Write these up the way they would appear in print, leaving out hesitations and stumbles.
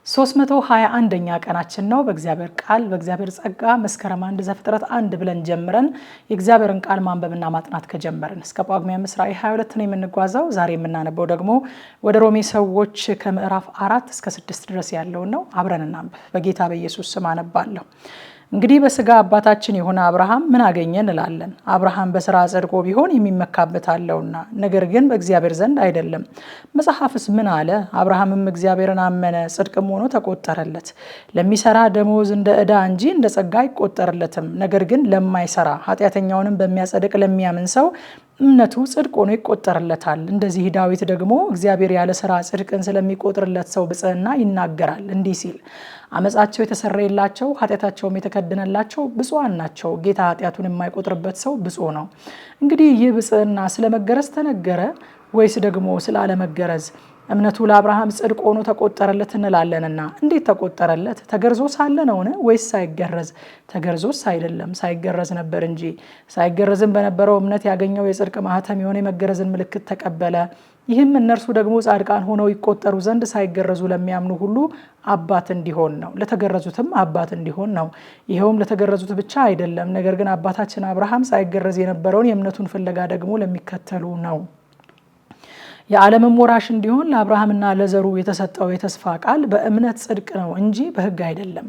321ኛ ቀናችን ነው። በእግዚአብሔር ቃል በእግዚአብሔር ጸጋ መስከረም 1 ዘፍጥረት 1 ብለን ጀምረን የእግዚአብሔርን ቃል ማንበብና ማጥናት ከጀመርን እስከ ጳጉሜ 5 ራዕይ 22 ነው የምንጓዘው። ዛሬ የምናነበው ደግሞ ወደ ሮሜ ሰዎች ከምዕራፍ 4 እስከ 6 ድረስ ያለውን ነው። አብረን እናንብብ። በጌታ በኢየሱስ ስም አነባለሁ። እንግዲህ በስጋ አባታችን የሆነ አብርሃም ምን አገኘ እንላለን? አብርሃም በስራ ጸድቆ ቢሆን የሚመካበት አለውና፣ ነገር ግን በእግዚአብሔር ዘንድ አይደለም። መጽሐፍስ ምን አለ? አብርሃምም እግዚአብሔርን አመነ፣ ጽድቅም ሆኖ ተቆጠረለት። ለሚሰራ ደመወዝ እንደ ዕዳ እንጂ እንደ ጸጋ አይቆጠርለትም። ነገር ግን ለማይሰራ ኃጢአተኛውንም በሚያጸድቅ ለሚያምን ሰው እምነቱ ጽድቅ ሆኖ ይቆጠርለታል። እንደዚህ ዳዊት ደግሞ እግዚአብሔር ያለ ስራ ጽድቅን ስለሚቆጥርለት ሰው ብጽዕና ይናገራል እንዲህ ሲል፣ አመጻቸው የተሰረየላቸው ኃጢአታቸውም የተከደነላቸው ብፁዓን ናቸው። ጌታ ኃጢአቱን የማይቆጥርበት ሰው ብፁዕ ነው። እንግዲህ ይህ ብጽዕና ስለመገረዝ ተነገረ ወይስ ደግሞ ስላለመገረዝ? እምነቱ ለአብርሃም ጽድቅ ሆኖ ተቆጠረለት እንላለንና፣ እንዴት ተቆጠረለት? ተገርዞ ሳለ ነውን? ወይስ ሳይገረዝ? ተገርዞስ አይደለም፣ ሳይገረዝ ነበር እንጂ። ሳይገረዝም በነበረው እምነት ያገኘው የጽድቅ ማህተም የሆነ የመገረዝን ምልክት ተቀበለ። ይህም እነርሱ ደግሞ ጻድቃን ሆነው ይቆጠሩ ዘንድ ሳይገረዙ ለሚያምኑ ሁሉ አባት እንዲሆን ነው። ለተገረዙትም አባት እንዲሆን ነው። ይኸውም ለተገረዙት ብቻ አይደለም፣ ነገር ግን አባታችን አብርሃም ሳይገረዝ የነበረውን የእምነቱን ፍለጋ ደግሞ ለሚከተሉ ነው። የዓለምም ወራሽ እንዲሆን ለአብርሃምና ለዘሩ የተሰጠው የተስፋ ቃል በእምነት ጽድቅ ነው እንጂ በሕግ አይደለም።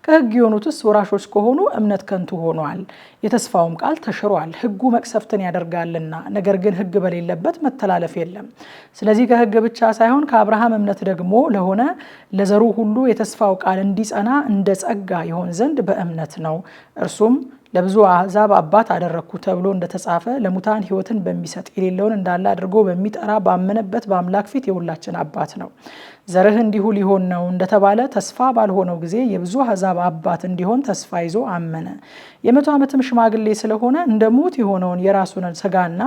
ከሕግ የሆኑትስ ወራሾች ከሆኑ እምነት ከንቱ ሆኗል፣ የተስፋውም ቃል ተሽሯል። ሕጉ መቅሰፍትን ያደርጋልና፣ ነገር ግን ሕግ በሌለበት መተላለፍ የለም። ስለዚህ ከሕግ ብቻ ሳይሆን ከአብርሃም እምነት ደግሞ ለሆነ ለዘሩ ሁሉ የተስፋው ቃል እንዲጸና እንደ ጸጋ ይሆን ዘንድ በእምነት ነው። እርሱም ለብዙ አሕዛብ አባት አደረግኩ ተብሎ እንደተጻፈ ለሙታን ሕይወትን በሚሰጥ የሌለውን እንዳለ አድርጎ በሚጠራ ባመነበት በአምላክ ፊት የሁላችን አባት ነው። ዘርህ እንዲሁ ሊሆን ነው እንደተባለ ተስፋ ባልሆነው ጊዜ የብዙ አሕዛብ አባት እንዲሆን ተስፋ ይዞ አመነ። የ100 ዓመትም ሽማግሌ ስለሆነ እንደ ሙት የሆነውን የራሱን ሥጋና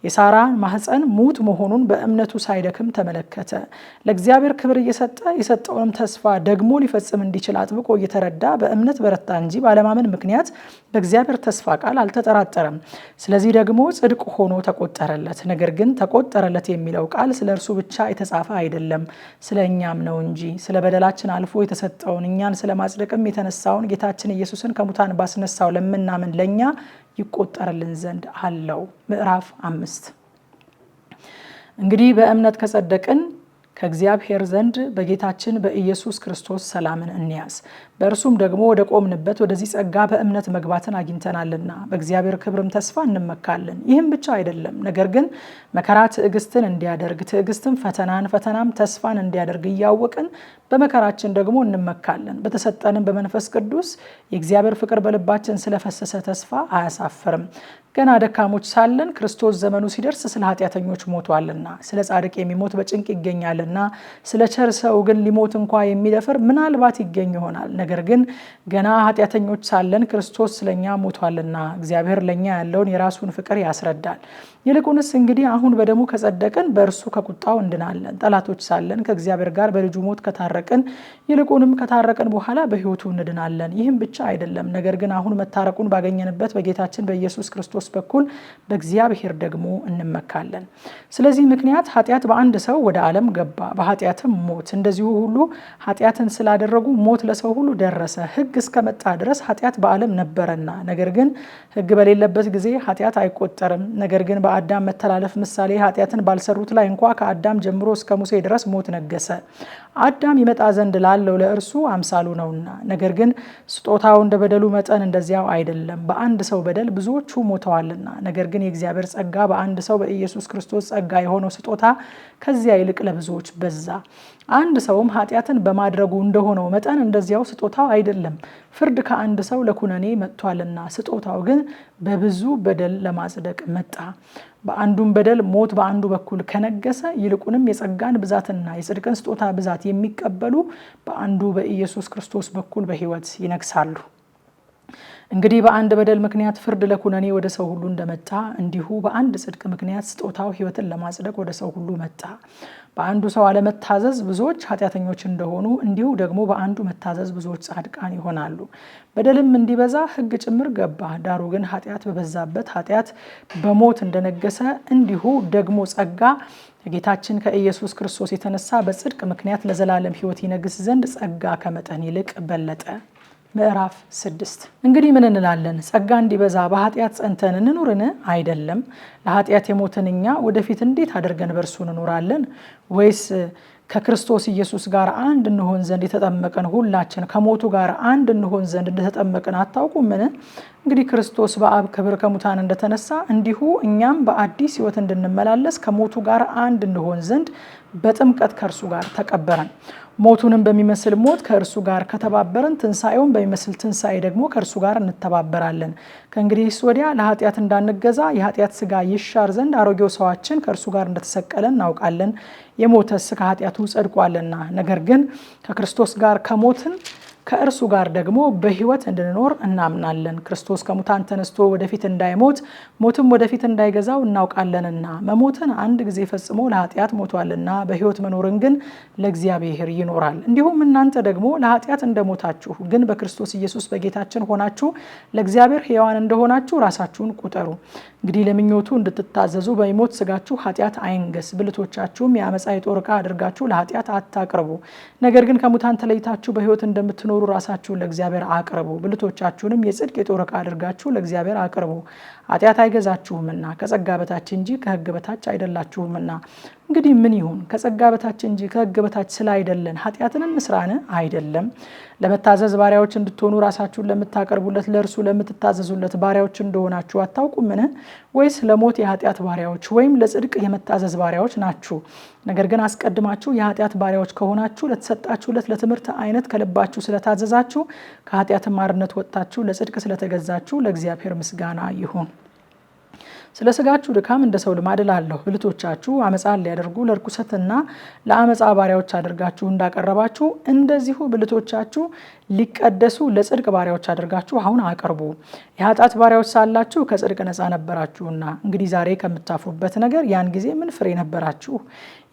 የሳራን ማኅፀን ሙት መሆኑን በእምነቱ ሳይደክም ተመለከተ። ለእግዚአብሔር ክብር እየሰጠ የሰጠውንም ተስፋ ደግሞ ሊፈጽም እንዲችል አጥብቆ እየተረዳ በእምነት በረታ እንጂ ባለማመን ምክንያት በእግዚአብሔር ተስፋ ቃል አልተጠራጠረም። ስለዚህ ደግሞ ጽድቅ ሆኖ ተቆጠረለት። ነገር ግን ተቆጠረለት የሚለው ቃል ስለ እርሱ ብቻ የተጻፈ አይደለም፣ ስለ እኛም ነው እንጂ። ስለ በደላችን አልፎ የተሰጠውን እኛን ስለ ማጽደቅም የተነሳውን ጌታችን ኢየሱስን ከሙታን ባስነሳው ለምናምን ለእኛ ይቆጠርልን ዘንድ አለው። ምዕራፍ 5 እንግዲህ በእምነት ከጸደቅን ከእግዚአብሔር ዘንድ በጌታችን በኢየሱስ ክርስቶስ ሰላምን እንያዝ። በእርሱም ደግሞ ወደ ቆምንበት ወደዚህ ጸጋ በእምነት መግባትን አግኝተናልና በእግዚአብሔር ክብርም ተስፋ እንመካለን። ይህም ብቻ አይደለም፣ ነገር ግን መከራ ትዕግስትን እንዲያደርግ፣ ትዕግስትም ፈተናን፣ ፈተናም ተስፋን እንዲያደርግ እያወቅን በመከራችን ደግሞ እንመካለን። በተሰጠንም በመንፈስ ቅዱስ የእግዚአብሔር ፍቅር በልባችን ስለፈሰሰ ተስፋ አያሳፍርም። ገና ደካሞች ሳለን ክርስቶስ ዘመኑ ሲደርስ ስለ ኃጢአተኞች ሞቷልና፣ ስለ ጻድቅ የሚሞት በጭንቅ ይገኛልና፣ ስለ ቸር ሰው ግን ሊሞት እንኳ የሚደፍር ምናልባት ይገኝ ይሆናል። ነገር ግን ገና ኃጢአተኞች ሳለን ክርስቶስ ስለኛ ሞቷልና እግዚአብሔር ለኛ ያለውን የራሱን ፍቅር ያስረዳል። ይልቁንስ እንግዲህ አሁን በደሙ ከጸደቅን በእርሱ ከቁጣው እንድናለን። ጠላቶች ሳለን ከእግዚአብሔር ጋር በልጁ ሞት ከታረቅን፣ ይልቁንም ከታረቅን በኋላ በሕይወቱ እንድናለን። ይህም ብቻ አይደለም፣ ነገር ግን አሁን መታረቁን ባገኘንበት በጌታችን በኢየሱስ ክርስቶስ በኩል በእግዚአብሔር ደግሞ እንመካለን። ስለዚህ ምክንያት ኃጢአት በአንድ ሰው ወደ ዓለም ገባ፣ በኃጢአትም ሞት። እንደዚሁ ሁሉ ኃጢአትን ስላደረጉ ሞት ለሰው ሁሉ ደረሰ። ሕግ እስከመጣ ድረስ ኃጢአት በዓለም ነበረና፣ ነገር ግን ሕግ በሌለበት ጊዜ ኃጢአት አይቆጠርም። ነገር ግን በአዳም መተላለፍ ምሳሌ ኃጢአትን ባልሰሩት ላይ እንኳ ከአዳም ጀምሮ እስከ ሙሴ ድረስ ሞት ነገሰ። አዳም ይመጣ ዘንድ ላለው ለእርሱ አምሳሉ ነውና። ነገር ግን ስጦታው እንደ በደሉ መጠን እንደዚያው አይደለም። በአንድ ሰው በደል ብዙዎቹ ሞተዋልና፣ ነገር ግን የእግዚአብሔር ጸጋ በአንድ ሰው በኢየሱስ ክርስቶስ ጸጋ የሆነው ስጦታ ከዚያ ይልቅ ለብዙዎች በዛ። አንድ ሰውም ኃጢአትን በማድረጉ እንደሆነው መጠን እንደዚያው ስጦታው አይደለም። ፍርድ ከአንድ ሰው ለኩነኔ መጥቷልና፣ ስጦታው ግን በብዙ በደል ለማጽደቅ መጣ። በአንዱም በደል ሞት በአንዱ በኩል ከነገሰ፣ ይልቁንም የጸጋን ብዛትና የጽድቅን ስጦታ ብዛት የሚቀበሉ በአንዱ በኢየሱስ ክርስቶስ በኩል በሕይወት ይነግሳሉ። እንግዲህ በአንድ በደል ምክንያት ፍርድ ለኩነኔ ወደ ሰው ሁሉ እንደመጣ እንዲሁ በአንድ ጽድቅ ምክንያት ስጦታው ሕይወትን ለማጽደቅ ወደ ሰው ሁሉ መጣ። በአንዱ ሰው አለመታዘዝ ብዙዎች ኃጢአተኞች እንደሆኑ እንዲሁ ደግሞ በአንዱ መታዘዝ ብዙዎች ጻድቃን ይሆናሉ። በደልም እንዲበዛ ሕግ ጭምር ገባ። ዳሩ ግን ኃጢአት በበዛበት ኃጢአት በሞት እንደነገሰ እንዲሁ ደግሞ ጸጋ ከጌታችን ከኢየሱስ ክርስቶስ የተነሳ በጽድቅ ምክንያት ለዘላለም ሕይወት ይነግስ ዘንድ ጸጋ ከመጠን ይልቅ በለጠ። ምዕራፍ 6 እንግዲህ ምን እንላለን? ጸጋ እንዲበዛ በኃጢአት ጸንተን እንኑርን? አይደለም። ለኃጢአት የሞትን እኛ ወደፊት እንዴት አድርገን በእርሱ እንኖራለን? ወይስ ከክርስቶስ ኢየሱስ ጋር አንድ እንሆን ዘንድ የተጠመቅን ሁላችን ከሞቱ ጋር አንድ እንሆን ዘንድ እንደተጠመቅን አታውቁምን? እንግዲህ ክርስቶስ በአብ ክብር ከሙታን እንደተነሳ እንዲሁ እኛም በአዲስ ሕይወት እንድንመላለስ ከሞቱ ጋር አንድ እንሆን ዘንድ በጥምቀት ከእርሱ ጋር ተቀበረን። ሞቱንም በሚመስል ሞት ከእርሱ ጋር ከተባበረን ትንሣኤውን በሚመስል ትንሣኤ ደግሞ ከእርሱ ጋር እንተባበራለን። ከእንግዲህስ ወዲያ ለኃጢአት እንዳንገዛ የኃጢአት ሥጋ ይሻር ዘንድ አሮጌው ሰዋችን ከእርሱ ጋር እንደተሰቀለ እናውቃለን። የሞተስ ከኃጢአቱ ጸድቋልና። ነገር ግን ከክርስቶስ ጋር ከሞትን ከእርሱ ጋር ደግሞ በሕይወት እንድንኖር እናምናለን። ክርስቶስ ከሙታን ተነስቶ ወደፊት እንዳይሞት ሞትም ወደፊት እንዳይገዛው እናውቃለንና መሞትን አንድ ጊዜ ፈጽሞ ለኃጢአት ሞቷልና በሕይወት መኖርን ግን ለእግዚአብሔር ይኖራል። እንዲሁም እናንተ ደግሞ ለኃጢአት እንደሞታችሁ ግን በክርስቶስ ኢየሱስ በጌታችን ሆናችሁ ለእግዚአብሔር ሕያዋን እንደሆናችሁ ራሳችሁን ቁጠሩ። እንግዲህ ለምኞቱ እንድትታዘዙ በሚሞት ሥጋችሁ ኃጢአት አይንገስ። ብልቶቻችሁም የአመፃ የጦር ዕቃ አድርጋችሁ ለኃጢአት አታቅርቡ። ነገር ግን ከሙታን ተለይታችሁ በሕይወት እንደምትኖሩ ራሳችሁን ለእግዚአብሔር አቅርቡ። ብልቶቻችሁንም የጽድቅ የጦር ዕቃ አድርጋችሁ ለእግዚአብሔር አቅርቡ። ኃጢአት አይገዛችሁምና ከጸጋ በታች እንጂ ከሕግ በታች አይደላችሁምና። እንግዲህ ምን ይሁን? ከጸጋ በታች እንጂ ከሕግ በታች ስላይደለን ኃጢአትን እንስራን? አይደለም። ለመታዘዝ ባሪያዎች እንድትሆኑ ራሳችሁን ለምታቀርቡለት ለእርሱ ለምትታዘዙለት ባሪያዎች እንደሆናችሁ አታውቁምን? ወይስ ለሞት የኃጢአት ባሪያዎች ወይም ለጽድቅ የመታዘዝ ባሪያዎች ናችሁ? ነገር ግን አስቀድማችሁ የኃጢአት ባሪያዎች ከሆናችሁ ለተሰጣችሁለት ለትምህርት አይነት ከልባችሁ ስለታዘዛችሁ ከኃጢአት ባርነት ወጥታችሁ ለጽድቅ ስለተገዛችሁ ለእግዚአብሔር ምስጋና ይሁን። ስለ ስጋችሁ ድካም እንደ ሰው ልማድ እላለሁ። ብልቶቻችሁ አመፃን ሊያደርጉ ለርኩሰትና ለአመፃ ባሪያዎች አድርጋችሁ እንዳቀረባችሁ እንደዚሁ ብልቶቻችሁ ሊቀደሱ ለጽድቅ ባሪያዎች አድርጋችሁ አሁን አቅርቡ። የኃጢአት ባሪያዎች ሳላችሁ ከጽድቅ ነፃ ነበራችሁና። እንግዲህ ዛሬ ከምታፍሩበት ነገር ያን ጊዜ ምን ፍሬ ነበራችሁ?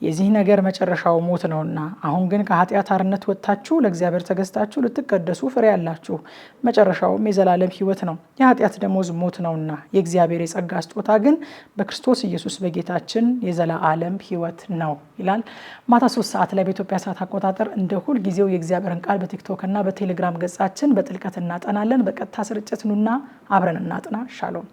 የዚህ ነገር መጨረሻው ሞት ነውና። አሁን ግን ከኃጢአት አርነት ወጥታችሁ ለእግዚአብሔር ተገዝታችሁ ልትቀደሱ ፍሬ ያላችሁ፣ መጨረሻውም የዘላለም ሕይወት ነው። የኃጢአት ደሞዝ ሞት ነውና የእግዚአብሔር የጸጋ ስጦታ ግን በክርስቶስ ኢየሱስ በጌታችን የዘላለም ሕይወት ነው ይላል። ማታ 3 ሰዓት ላይ በኢትዮጵያ ሰዓት አቆጣጠር እንደ ሁል ጊዜው የእግዚአብሔርን ቃል በቲክቶክ እና በቴሌግራም ገጻችን በጥልቀት እናጠናለን። በቀጥታ ስርጭት ኑና አብረን እናጥና። ሻሎም